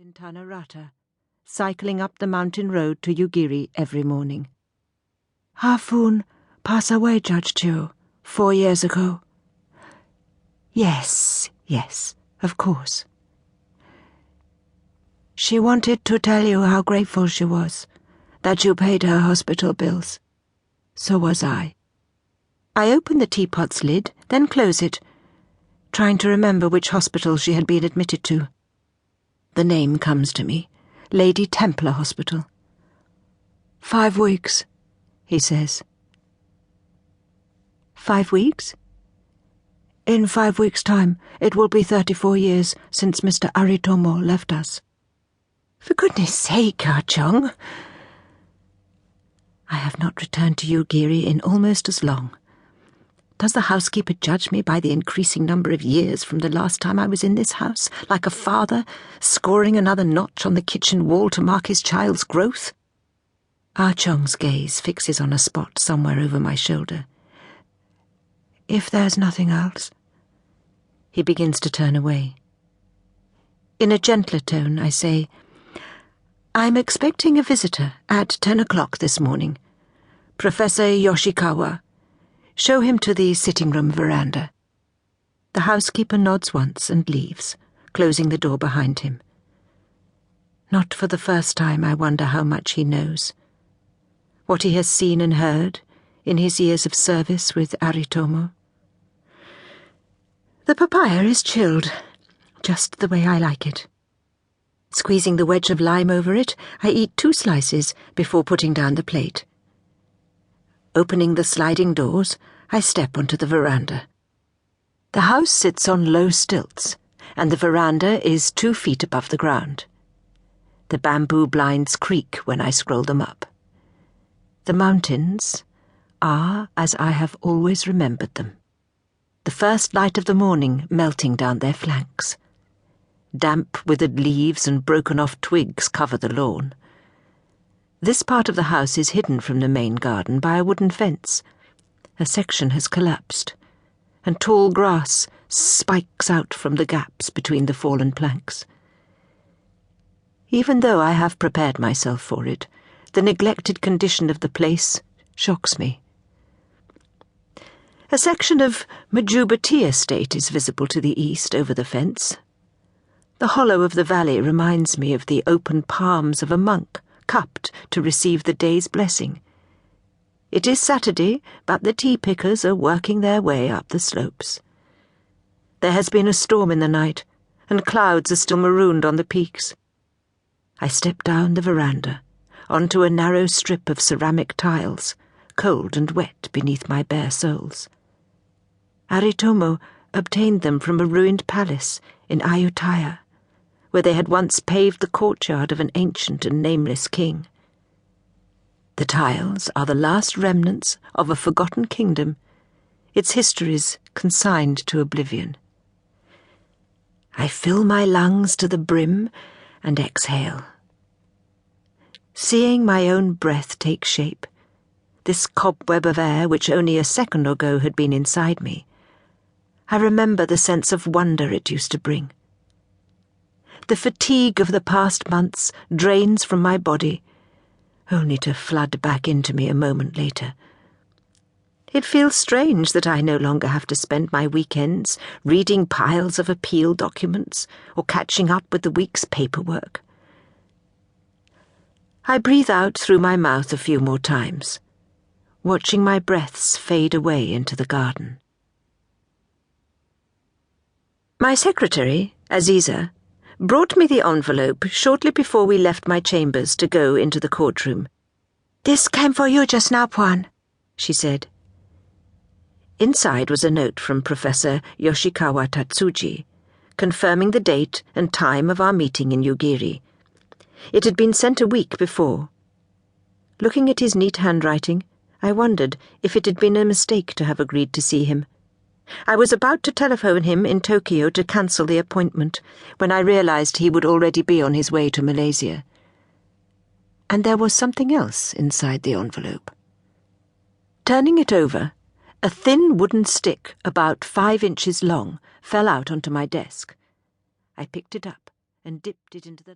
in Narrator, cycling up the mountain road to Ugiri every morning. Hafun passed away, Judge Joe, 4 years ago. Yes, of course. She wanted to tell you how grateful she was, that you paid her hospital bills. So was I. I opened the teapot's lid, then closed it, trying to remember which hospital she had been admitted to. The name comes to me, Lady Templar Hospital. 5 weeks, he says. 5 weeks? In 5 weeks' time, it will be 34 years since Mr. Aritomo left us. For goodness sake, Ah-chung. I have not returned to Ugiri in almost as long. Does the housekeeper judge me by the increasing number of years from the last time I was in this house, like a father scoring another notch on the kitchen wall to mark his child's growth? Ah-chung's gaze fixes on a spot somewhere over my shoulder. If there's nothing else. He begins to turn away. In a gentler tone, I say, I'm expecting a visitor at 10 o'clock this morning. Professor Yoshikawa. Show him to the sitting-room veranda. The housekeeper nods once and leaves, closing the door behind him. Not for the first time I wonder how much he knows. What he has seen and heard in his years of service with Aritomo. The papaya is chilled, just the way I like it. Squeezing the wedge of lime over it, I eat 2 slices before putting down the plate. Opening the sliding doors, I step onto the veranda. The house sits on low stilts, and the veranda is 2 feet above the ground. The bamboo blinds creak when I scroll them up. The mountains are as I have always remembered them. The first light of the morning melting down their flanks. Damp, withered leaves and broken-off twigs cover the lawn. This part of the house is hidden from the main garden by a wooden fence. A section has collapsed, and tall grass spikes out from the gaps between the fallen planks. Even though I have prepared myself for it, the neglected condition of the place shocks me. A section of Majuba Tea Estate is visible to the east over the fence. The hollow of the valley reminds me of the open palms of a monk, cupped to receive the day's blessing. It is Saturday, but the tea pickers are working their way up the slopes. There has been a storm in the night, and clouds are still marooned on the peaks. I step down the veranda, onto a narrow strip of ceramic tiles, cold and wet beneath my bare soles. Aritomo obtained them from a ruined palace in Ayutthaya, where they had once paved the courtyard of an ancient and nameless king. The tiles are the last remnants of a forgotten kingdom, its histories consigned to oblivion. I fill my lungs to the brim and exhale. Seeing my own breath take shape, this cobweb of air which only a second ago had been inside me, I remember the sense of wonder it used to bring. The fatigue of the past months drains from my body, only to flood back into me a moment later. It feels strange that I no longer have to spend my weekends reading piles of appeal documents or catching up with the week's paperwork. I breathe out through my mouth a few more times, watching my breaths fade away into the garden. My secretary, Aziza, brought me the envelope shortly before we left my chambers to go into the courtroom. This came for you just now, Twan, she said. Inside was a note from Professor Yoshikawa Tatsuji, confirming the date and time of our meeting in Ugiri. It had been sent a week before. Looking at his neat handwriting, I wondered if it had been a mistake to have agreed to see him. I was about to telephone him in Tokyo to cancel the appointment when I realized he would already be on his way to Malaysia. And there was something else inside the envelope. Turning it over, a thin wooden stick about 5 inches long fell out onto my desk. I picked it up and dipped it into the